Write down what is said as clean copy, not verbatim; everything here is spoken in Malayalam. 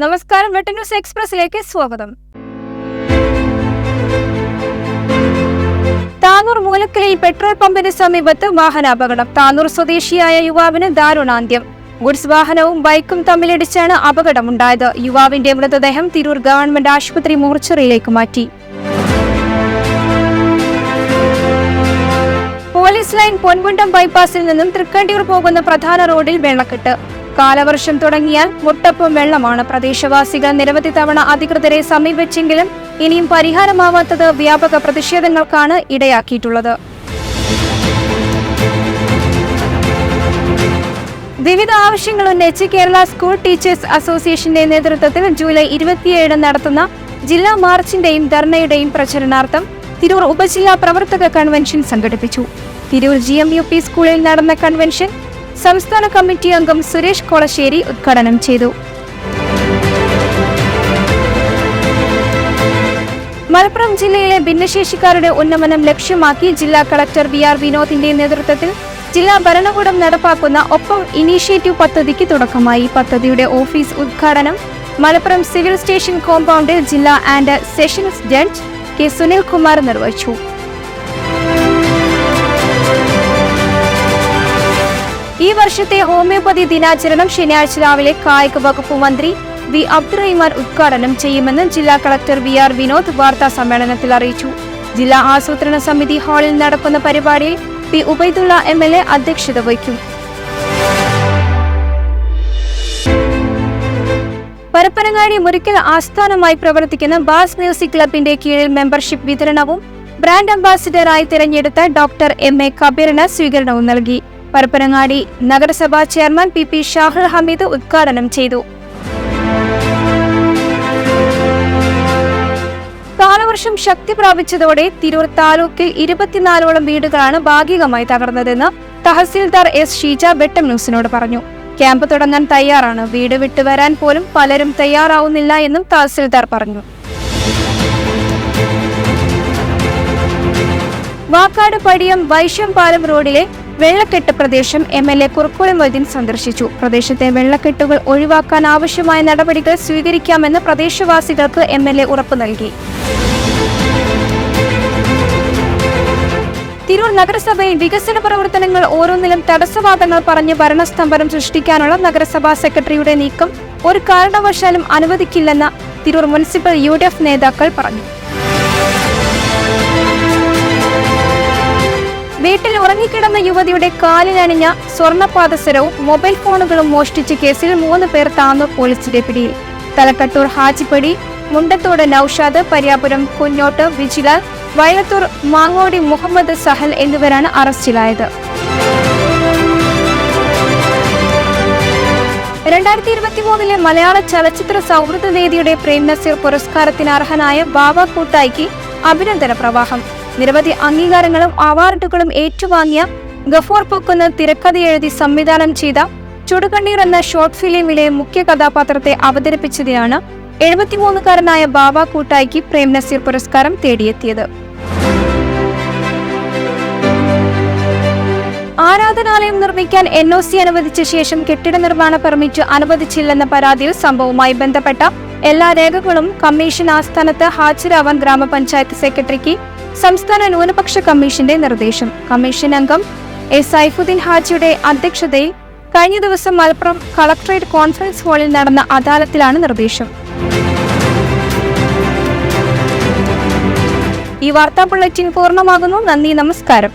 നമസ്കാരം, വെട്ട ന്യൂസ് എക്സ്പ്രസിലേക്ക് സ്വാഗതം. താനൂർ മൂലക്കലിൽ പെട്രോൾ പമ്പിന് സമീപത്ത് വാഹനാപകടം. താനൂർ സ്വദേശിയായ യുവാവിന് ദാരുണാന്ത്യം. ഗുഡ്സ് വാഹനവും ബൈക്കും തമ്മിലിടിച്ചാണ് അപകടമുണ്ടായത്. യുവാവിന്റെ മൃതദേഹം തിരൂർ ഗവൺമെന്റ് ആശുപത്രി മോർച്ചറിയിലേക്ക് മാറ്റി. പോലീസ് ലൈൻ പൊൻകുണ്ടം ബൈപ്പാസിൽ നിന്നും തൃക്കണ്ടിയൂർ പോകുന്ന പ്രധാന റോഡിൽ വെള്ളക്കെട്ട്. കാലവർഷം തുടങ്ങിയാൽ മുട്ടപ്പം വെള്ളമാണ്. പ്രദേശവാസികൾ നിരവധി തവണ അധികൃതരെ സമീപിച്ചെങ്കിലും ഇനിയും പരിഹാരമാവാത്തത് വ്യാപക പ്രതിഷേധങ്ങൾക്കാണ് ഇടയാക്കിയിട്ടുള്ളത്. വിവിധ ആവശ്യങ്ങൾ ഉന്നയിച്ച് കേരള സ്കൂൾ ടീച്ചേഴ്സ് അസോസിയേഷന്റെ നേതൃത്വത്തിൽ ജൂലൈ 27 നടത്തുന്ന ജില്ലാ മാർച്ചിന്റെയും ധർണയുടെയും പ്രചരണാർത്ഥം തിരൂർ ഉപജില്ലാ പ്രവർത്തക കൺവെൻഷൻ സംഘടിപ്പിച്ചു. തിരൂർ GMUP സ്കൂളിൽ നടന്ന കൺവെൻഷൻ സംസ്ഥാന കമ്മിറ്റി അംഗം സുരേഷ് കൊളശ്ശേരി ഉദ്ഘാടനം ചെയ്തു. മലപ്പുറം ജില്ലയിലെ ഭിന്നശേഷിക്കാരുടെ ഉന്നമനം ലക്ഷ്യമാക്കി ജില്ലാ കളക്ടർ VR വിനോദിന്റെ നേതൃത്വത്തിൽ ജില്ലാ ഭരണകൂടം നടപ്പാക്കുന്ന ഒപ്പം ഇനീഷ്യേറ്റീവ് പദ്ധതിക്ക് തുടക്കമായി. പദ്ധതിയുടെ ഓഫീസ് ഉദ്ഘാടനം മലപ്പുറം സിവിൽ സ്റ്റേഷൻ കോമ്പൗണ്ടിൽ ജില്ലാ and sessions judge K. Sunilkumar നിർവഹിച്ചു. ഈ വർഷത്തെ ഹോമിയോപ്പതി ദിനാചരണം ശനിയാഴ്ച രാവിലെ കായിക വകുപ്പ് മന്ത്രി V. അബ്ദുറഹിമാൻ ഉദ്ഘാടനം ചെയ്യുമെന്ന് ജില്ലാ കളക്ടർ VR വിനോദ് വാർത്താ സമ്മേളനത്തിൽ അറിയിച്ചു. ജില്ലാ ആസൂത്രണ സമിതി ഹാളിൽ നടക്കുന്ന പരിപാടിയിൽ P. ഉബൈദുള്ള MLA അധ്യക്ഷത വഹിക്കും. പരപ്പനങ്ങാടി മുരിക്കൽ ആസ്ഥാനമായി പ്രവർത്തിക്കുന്ന ബാസ് മ്യൂസിക് ക്ലബിന്റെ കീഴിൽ മെമ്പർഷിപ്പ് വിതരണവും ബ്രാൻഡ് അംബാസിഡറായി തിരഞ്ഞെടുത്ത ഡോക്ടർ MA കബീറിന് സ്വീകരണവും നൽകി. പരപ്പനങ്ങാടി നഗരസഭാ ചെയർമാൻ PP ഷാഹുൽ ഹമീദ് ഉദ്ഘാടനം ചെയ്തു. കാലവർഷം ശക്തി പ്രാപിച്ചതോടെ തിരൂർ താലൂക്കിൽ 24ഓളം വീടുകളാണ് ഭാഗികമായി തകർന്നതെന്ന് തഹസിൽദാർ S. ഷീജ വെട്ടം ന്യൂസിനോട് പറഞ്ഞു. ക്യാമ്പ് തുടങ്ങാൻ തയ്യാറാണ്, വീട് വിട്ടുവരാൻ പോലും പലരും തയ്യാറാവുന്നില്ല എന്നും തഹസിൽദാർ പറഞ്ഞു. വാക്കാട് പടിയം വൈശംപാലം റോഡിലെ വെള്ളക്കെട്ട് പ്രദേശം MLA കുറുക്കോളി മൊയ്തീൻ സന്ദർശിച്ചു. പ്രദേശത്തെ വെള്ളക്കെട്ടുകൾ ഒഴിവാക്കാൻ ആവശ്യമായ നടപടികൾ സ്വീകരിക്കാമെന്ന് പ്രദേശവാസികൾക്ക് MLA ഉറപ്പു നൽകി. തിരൂർ നഗരസഭയിൽ വികസന പ്രവർത്തനങ്ങൾ ഓരോന്നിലും തടസ്സവാദങ്ങൾ പറഞ്ഞ് ഭരണസ്തംഭനം സൃഷ്ടിക്കാനുള്ള നഗരസഭാ സെക്രട്ടറിയുടെ നീക്കം ഒരു കാരണവശാലും അനുവദിക്കില്ലെന്ന് തിരൂർ മുനിസിപ്പൽ UDF നേതാക്കൾ പറഞ്ഞു. വീട്ടിൽ ഉറങ്ങിക്കിടന്ന യുവതിയുടെ കാലിലണിഞ്ഞ സ്വർണ്ണപാദസരവും മൊബൈൽ ഫോണുകളും മോഷ്ടിച്ച കേസിൽ 3 പേർ താനൂർ പോലീസിന്റെ പിടിയിൽ. തലക്കട്ടൂർ ഹാജിപ്പടി, മുണ്ടത്തോട് നൌഷാദ്, പരിയാപുരം കുഞ്ഞോട്ട് വിജിലാൽ, വയലത്തൂർ മാങ്ങോടി മുഹമ്മദ് സഹൽ എന്നിവരാണ് അറസ്റ്റിലായത്. 2023 മലയാള ചലച്ചിത്ര സൗഹൃദ വേദിയുടെ പ്രേം നസീർ പുരസ്കാരത്തിന് അർഹനായ ബാവ കൂട്ടായിക്ക് അഭിനന്ദന പ്രവാഹം. നിരവധി അംഗീകാരങ്ങളും അവാർഡുകളും ഏറ്റുവാങ്ങിയ ഗഫൂർ പൊക്കുന്ന് തിരക്കഥ എഴുതി സംവിധാനം ചെയ്ത ചുടുകണ്ണീർ എന്ന ഷോർട്ട് ഫിലിമിലെ മുഖ്യ കഥാപാത്രത്തെ അവതരിപ്പിച്ചതിനാണ് 73-കാരനായ ബാവ കൂട്ടായിക്ക് പ്രേം നസീർ പുരസ്കാരം തേടിയെത്തിയത്. ആരാധനാലയം നിർമ്മിക്കാൻ NOC അനുവദിച്ച ശേഷം കെട്ടിട നിർമ്മാണ പെർമിറ്റ് അനുവദിച്ചില്ലെന്ന പരാതിയിൽ സംഭവവുമായി ബന്ധപ്പെട്ട എല്ലാ രേഖകളും കമ്മീഷൻ ആസ്ഥാനത്ത് ഹാജരാവാൻ ഗ്രാമപഞ്ചായത്ത് സെക്രട്ടറിക്ക് സംസ്ഥാന ന്യൂനപക്ഷ കമ്മീഷന്റെ നിർദ്ദേശം. കമ്മീഷൻ അംഗം A. സൈഫുദ്ദീൻ ഹാജിയുടെ അധ്യക്ഷതയിൽ കഴിഞ്ഞ ദിവസം മലപ്പുറം കളക്ടറേറ്റ് കോൺഫറൻസ് ഹാളിൽ നടന്ന അദാലത്തിലാണ് നിർദ്ദേശം. ഈ വാർത്താ ബുള്ളറ്റിൻ പൂർണ്ണമാകുന്നു. നന്ദി, നമസ്കാരം.